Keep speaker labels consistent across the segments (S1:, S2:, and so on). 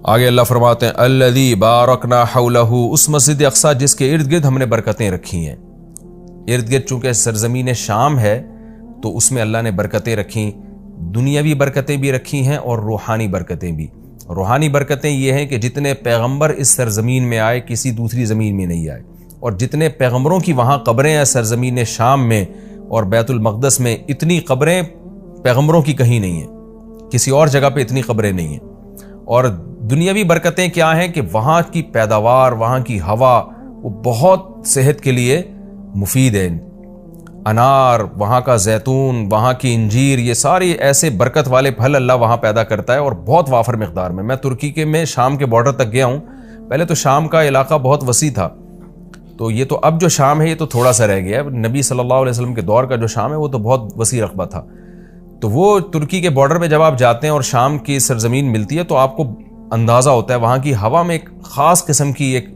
S1: آگے اللہ فرماتے ہیں الذی بارکنا حولہ، اس مسجد اقصی جس کے ارد گرد ہم نے برکتیں رکھی ہیں۔ ارد گرد چونکہ سرزمین شام ہے تو اس میں اللہ نے برکتیں رکھیں، دنیاوی برکتیں بھی رکھی ہیں اور روحانی برکتیں بھی۔ روحانی برکتیں یہ ہیں کہ جتنے پیغمبر اس سرزمین میں آئے کسی دوسری زمین میں نہیں آئے، اور جتنے پیغمبروں کی وہاں قبریں ہیں سرزمین شام میں اور بیت المقدس میں، اتنی قبریں پیغمبروں کی کہیں نہیں ہیں، کسی اور جگہ پہ اتنی قبریں نہیں ہیں۔ اور دنیاوی برکتیں کیا ہیں کہ وہاں کی پیداوار، وہاں کی ہوا وہ بہت صحت کے لیے مفید ہے۔ انار، وہاں کا زیتون، وہاں کی انجیر، یہ سارے ایسے برکت والے پھل اللہ وہاں پیدا کرتا ہے اور بہت وافر مقدار میں۔ میں ترکی کے میں شام کے بارڈر تک گیا ہوں۔ پہلے تو شام کا علاقہ بہت وسیع تھا، تو یہ تو اب جو شام ہے یہ تو تھوڑا سا رہ گیا ہے۔ نبی صلی اللہ علیہ وسلم کے دور کا جو شام ہے وہ تو بہت وسیع رقبہ تھا۔ تو وہ ترکی کے بارڈر پہ جب آپ جاتے ہیں اور شام کی سرزمین ملتی ہے تو آپ کو اندازہ ہوتا ہے وہاں کی ہوا میں ایک خاص قسم کی ایک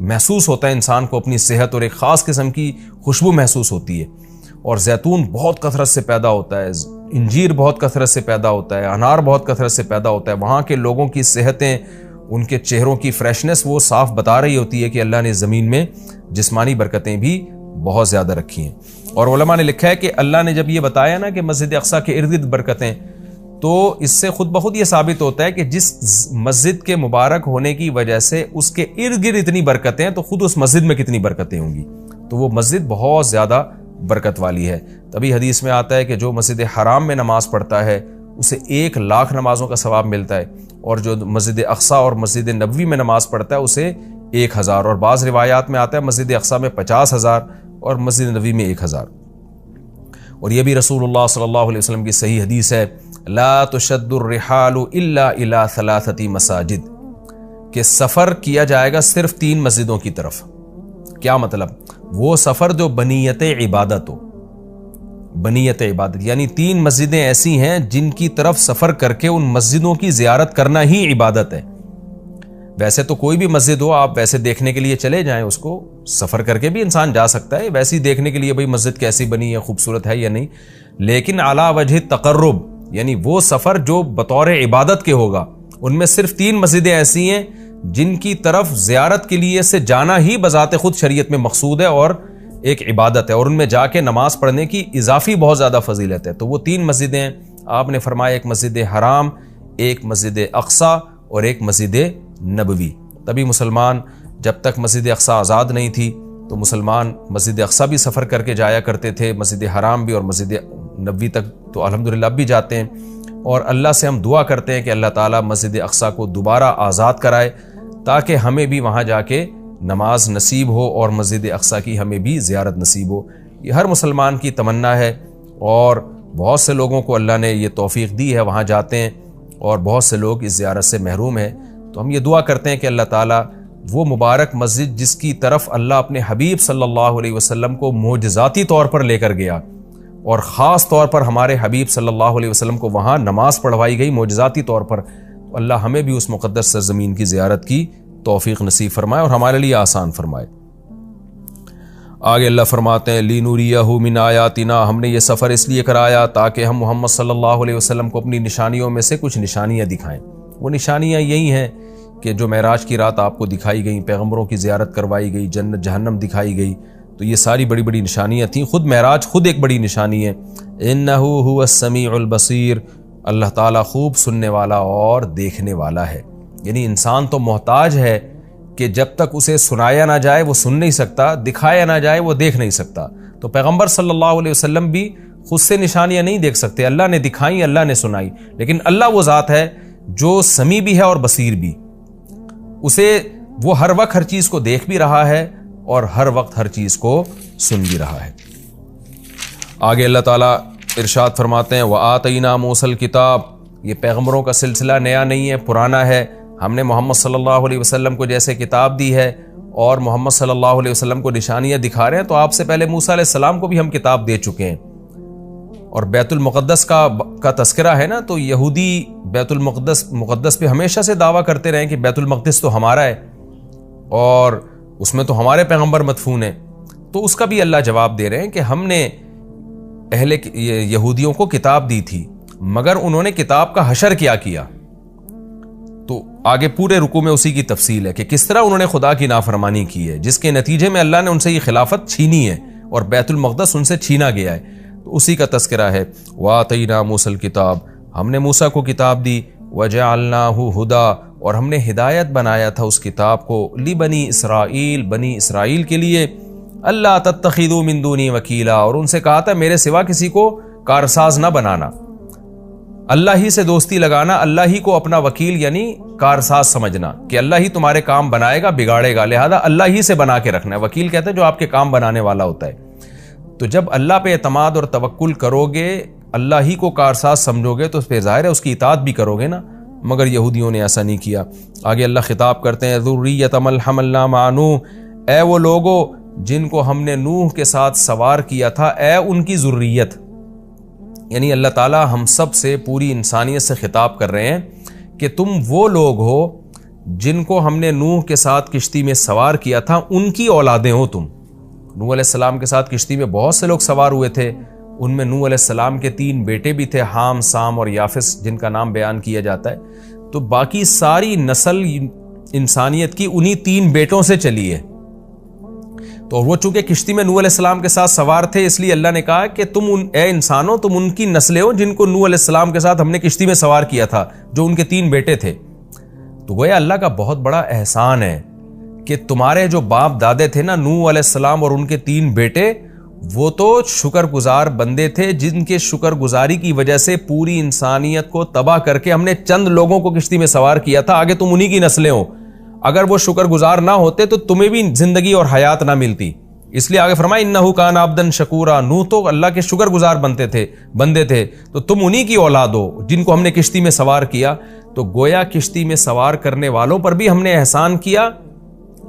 S1: محسوس ہوتا ہے انسان کو اپنی صحت، اور ایک خاص قسم کی خوشبو محسوس ہوتی ہے۔ اور زیتون بہت کثرت سے پیدا ہوتا ہے، انجیر بہت کثرت سے پیدا ہوتا ہے، انار بہت کثرت سے پیدا ہوتا ہے۔ وہاں کے لوگوں کی صحتیں، ان کے چہروں کی فریشنس وہ صاف بتا رہی ہوتی ہے کہ اللہ نے زمین میں جسمانی برکتیں بھی بہت زیادہ رکھی ہیں۔ اور علماء نے لکھا ہے کہ اللہ نے جب یہ بتایا نا کہ مسجد اقصی کے ارد گرد برکتیں، تو اس سے خود بخود یہ ثابت ہوتا ہے کہ جس مسجد کے مبارک ہونے کی وجہ سے اس کے ارد گرد اتنی برکتیں ہیں تو خود اس مسجد میں کتنی برکتیں ہوں گی۔ تو وہ مسجد بہت زیادہ برکت والی ہے۔ تبھی حدیث میں آتا ہے کہ جو مسجد حرام میں نماز پڑھتا ہے اسے 1,00,000 نمازوں کا ثواب ملتا ہے، اور جو مسجد اقصی اور مسجد نبوی میں نماز پڑھتا ہے اسے 1,000، اور بعض روایات میں آتا ہے مسجد اقصی میں 50,000 اور مسجد نبوی میں 1,000۔ اور یہ بھی رسول اللہ صلی اللہ علیہ وسلم کی صحیح حدیث ہے، لا تشد الرحال الا الى 3 مساجد، کہ سفر کیا جائے گا صرف 3 مسجدوں کی طرف۔ کیا مطلب؟ وہ سفر جو بنیت عبادت ہو، بنیت عبادت یعنی 3 مسجدیں ایسی ہیں جن کی طرف سفر کر کے ان مسجدوں کی زیارت کرنا ہی عبادت ہے۔ ویسے تو کوئی بھی مسجد ہو آپ ویسے دیکھنے کے لیے چلے جائیں، اس کو سفر کر کے بھی انسان جا سکتا ہے ویسے ہی دیکھنے کے لیے بھئی مسجد کیسی بنی ہے، خوبصورت ہے یا نہیں، لیکن علی وجہ تقرب، یعنی وہ سفر جو بطور عبادت کے ہوگا، ان میں صرف 3 مسجدیں ایسی ہیں جن کی طرف زیارت کے لیے سے جانا ہی بذات خود شریعت میں مقصود ہے اور ایک عبادت ہے، اور ان میں جا کے نماز پڑھنے کی اضافی بہت زیادہ فضیلت ہے۔ تو وہ 3 مسجدیں آپ نے فرمایا، ایک مسجد حرام، ایک مسجد اقصی اور ایک مسجد نبوی۔ تبھی مسلمان جب تک مسجد اقصی آزاد نہیں تھی تو مسلمان مسجد اقصی بھی سفر کر کے جایا کرتے تھے، مسجد حرام بھی، اور مسجد نبوی تک تو الحمدللہ اب بھی جاتے ہیں۔ اور اللہ سے ہم دعا کرتے ہیں کہ اللہ تعالیٰ مسجد اقصی کو دوبارہ آزاد کرائے تاکہ ہمیں بھی وہاں جا کے نماز نصیب ہو اور مسجد اقصی کی ہمیں بھی زیارت نصیب ہو۔ یہ ہر مسلمان کی تمنا ہے، اور بہت سے لوگوں کو اللہ نے یہ توفیق دی ہے، وہاں جاتے ہیں، اور بہت سے لوگ اس زیارت سے محروم ہیں۔ تو ہم یہ دعا کرتے ہیں کہ اللہ تعالیٰ وہ مبارک مسجد جس کی طرف اللہ اپنے حبیب صلی اللہ علیہ وسلم کو معجزاتی طور پر لے کر گیا، اور خاص طور پر ہمارے حبیب صلی اللہ علیہ وسلم کو وہاں نماز پڑھوائی گئی معجزاتی طور پر، تو اللہ ہمیں بھی اس مقدس سرزمین کی زیارت کی توفیق نصیب فرمائے اور ہمارے لیے آسان فرمائے۔ آگے اللہ فرماتے ہیں لِنُرِيَهُ مِنْ آیَاتِنَا، ہم نے یہ سفر اس لیے کرایا تاکہ ہم محمد صلی اللہ علیہ وسلم کو اپنی نشانیوں میں سے کچھ نشانیاں دکھائیں۔ وہ نشانیاں یہی ہیں کہ جو معراج کی رات آپ کو دکھائی گئیں، پیغمبروں کی زیارت کروائی گئی، جنت جہنم دکھائی گئی، تو یہ ساری بڑی بڑی نشانیاں تھیں۔ خود معراج خود ایک بڑی نشانی ہے۔ إِنَّهُ هُوَ السَّمِيعُ الْبَصِيرُ، اللہ تعالیٰ خوب سننے والا اور دیکھنے والا ہے۔ یعنی انسان تو محتاج ہے کہ جب تک اسے سنایا نہ جائے وہ سن نہیں سکتا، دکھایا نہ جائے وہ دیکھ نہیں سکتا۔ تو پیغمبر صلی اللہ علیہ وسلم بھی خود سے نشانیاں نہیں دیکھ سکتے، اللہ نے دکھائیں، اللہ نے سنائی، لیکن اللہ وہ ذات ہے جو سمیع بھی ہے اور بصیر بھی، اسے وہ ہر وقت ہر چیز کو دیکھ بھی رہا ہے اور ہر وقت ہر چیز کو سن بھی رہا ہے۔ آگے اللہ تعالیٰ ارشاد فرماتے ہیں وَآتَيْنَا مُوسَى الْكِتَابَ، یہ پیغمبروں کا سلسلہ نیا نہیں ہے، پرانا ہے۔ ہم نے محمد صلی اللہ علیہ وسلم کو جیسے کتاب دی ہے اور محمد صلی اللہ علیہ وسلم کو نشانیاں دکھا رہے ہیں، تو آپ سے پہلے موسیٰ علیہ السلام کو بھی ہم کتاب دے چکے ہیں۔ اور بیت المقدس کا تذکرہ ہے نا، تو یہودی بیت المقدس پہ ہمیشہ سے دعویٰ کرتے رہے کہ بیت المقدس تو ہمارا ہے اور اس میں تو ہمارے پیغمبر مدفون ہیں۔ تو اس کا بھی اللہ جواب دے رہے ہیں کہ ہم نے اہل یہودیوں کو کتاب دی تھی، مگر انہوں نے کتاب کا حشر کیا، تو آگے پورے رکوع میں اسی کی تفصیل ہے کہ کس طرح انہوں نے خدا کی نافرمانی کی ہے، جس کے نتیجے میں اللہ نے ان سے یہ خلافت چھینی ہے اور بیت المقدس ان سے چھینا گیا ہے، تو اسی کا تذکرہ ہے۔ وَآتَيْنَا مُوسَى الْكِتَابَ، ہم نے موسیٰ کو کتاب دی، وَجَعَلْنَاهُ هُدًى، اور ہم نے ہدایت بنایا تھا اس کتاب کو، لِبَنِي اسرائیل، بنی اسرائیل کے لیے، اللہ تتخذوا من دونی وکیلا، اور ان سے کہا تھا میرے سوا کسی کو کارساز نہ بنانا، اللہ ہی سے دوستی لگانا، اللہ ہی کو اپنا وکیل یعنی کارساز سمجھنا کہ اللہ ہی تمہارے کام بنائے گا بگاڑے گا، لہذا اللہ ہی سے بنا کے رکھنا ہے۔ وکیل کہتے ہیں جو آپ کے کام بنانے والا ہوتا ہے۔ تو جب اللہ پہ اعتماد اور توکل کرو گے، اللہ ہی کو کارساز سمجھو گے، تو پھر ظاہر ہے اس کی اطاعت بھی کرو گے نا، مگر یہودیوں نے ایسا نہیں کیا۔ آگے اللہ خطاب کرتے ہیں ذریۃ من حملنا مع نوح، اے وہ لوگوں جن کو ہم نے نوح کے ساتھ سوار کیا تھا، اے ان کی ذریت، یعنی اللہ تعالیٰ ہم سب سے، پوری انسانیت سے خطاب کر رہے ہیں کہ تم وہ لوگ ہو جن کو ہم نے نوح کے ساتھ کشتی میں سوار کیا تھا، ان کی اولادیں ہو تم۔ نوح علیہ السلام کے ساتھ کشتی میں بہت سے لوگ سوار ہوئے تھے، ان میں نوح علیہ السلام کے 3 بیٹے بھی تھے، حام، سام اور یافس، جن کا نام بیان کیا جاتا ہے۔ تو باقی ساری نسل انسانیت کی انہی 3 بیٹوں سے چلی ہے۔ تو وہ چونکہ کشتی میں نوح علیہ السلام کے ساتھ سوار تھے، اس لیے اللہ نے کہا کہ تم اے انسانوں، تم ان کی نسلیں ہو جن کو نوح علیہ السلام کے ساتھ ہم نے کشتی میں سوار کیا تھا، جو ان کے 3 بیٹے تھے۔ تو گویا اللہ کا بہت بڑا احسان ہے کہ تمہارے جو باپ دادے تھے نا، نوح علیہ السلام اور ان کے 3 بیٹے، وہ تو شکر گزار بندے تھے، جن کے شکر گزاری کی وجہ سے پوری انسانیت کو تباہ کر کے ہم نے چند لوگوں کو کشتی میں سوار کیا تھا، آگے تم انہی کی نسلیں ہو۔ اگر وہ شکر گزار نہ ہوتے تو تمہیں بھی زندگی اور حیات نہ ملتی، اس لیے آگے فرمایا انہ کان عبدا شکورا، نوح تو اللہ کے شکر گزار بندے تھے، تو تم انہی کی اولاد ہو جن کو ہم نے کشتی میں سوار کیا۔ تو گویا کشتی میں سوار کرنے والوں پر بھی ہم نے احسان کیا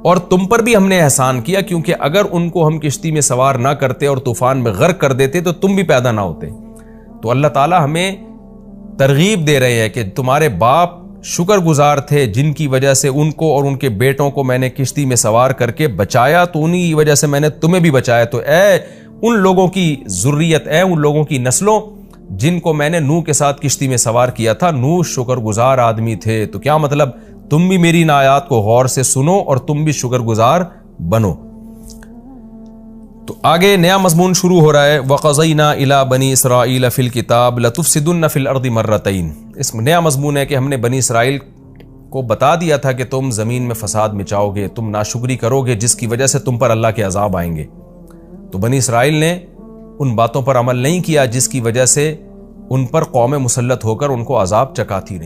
S1: اور تم پر بھی ہم نے احسان کیا، کیونکہ اگر ان کو ہم کشتی میں سوار نہ کرتے اور طوفان میں غرق کر دیتے تو تم بھی پیدا نہ ہوتے۔ تو اللہ تعالی ہمیں ترغیب دے رہے ہیں کہ تمہارے باپ شکر گزار تھے، جن کی وجہ سے ان کو اور ان کے بیٹوں کو میں نے کشتی میں سوار کر کے بچایا، تو انہی کی وجہ سے میں نے تمہیں بھی بچایا۔ تو اے ان لوگوں کی ذریت، اے ان لوگوں کی نسلوں جن کو میں نے نوح کے ساتھ کشتی میں سوار کیا تھا، نوح شکر گزار آدمی تھے۔ تو کیا مطلب؟ تم بھی میری ان آیات کو غور سے سنو اور تم بھی شکر گزار بنو۔ تو آگے نیا مضمون شروع ہو رہا ہے، وَقَضَيْنَا إِلَىٰ بَنِي إِسْرَائِيلَ فِي الْكِتَابِ لَتُفْسِدُنَّ فِي الْأَرْضِ مَرَّتَيْنِ۔ اس میں نیا مضمون ہے کہ ہم نے بنی اسرائیل کو بتا دیا تھا کہ تم زمین میں فساد مچاؤ گے، تم ناشکری کرو گے، جس کی وجہ سے تم پر اللہ کے عذاب آئیں گے۔ تو بنی اسرائیل نے ان باتوں پر عمل نہیں کیا جس کی وجہ سے ان پر قوم مسلط ہو کر ان کو عذاب چکاتی رہی۔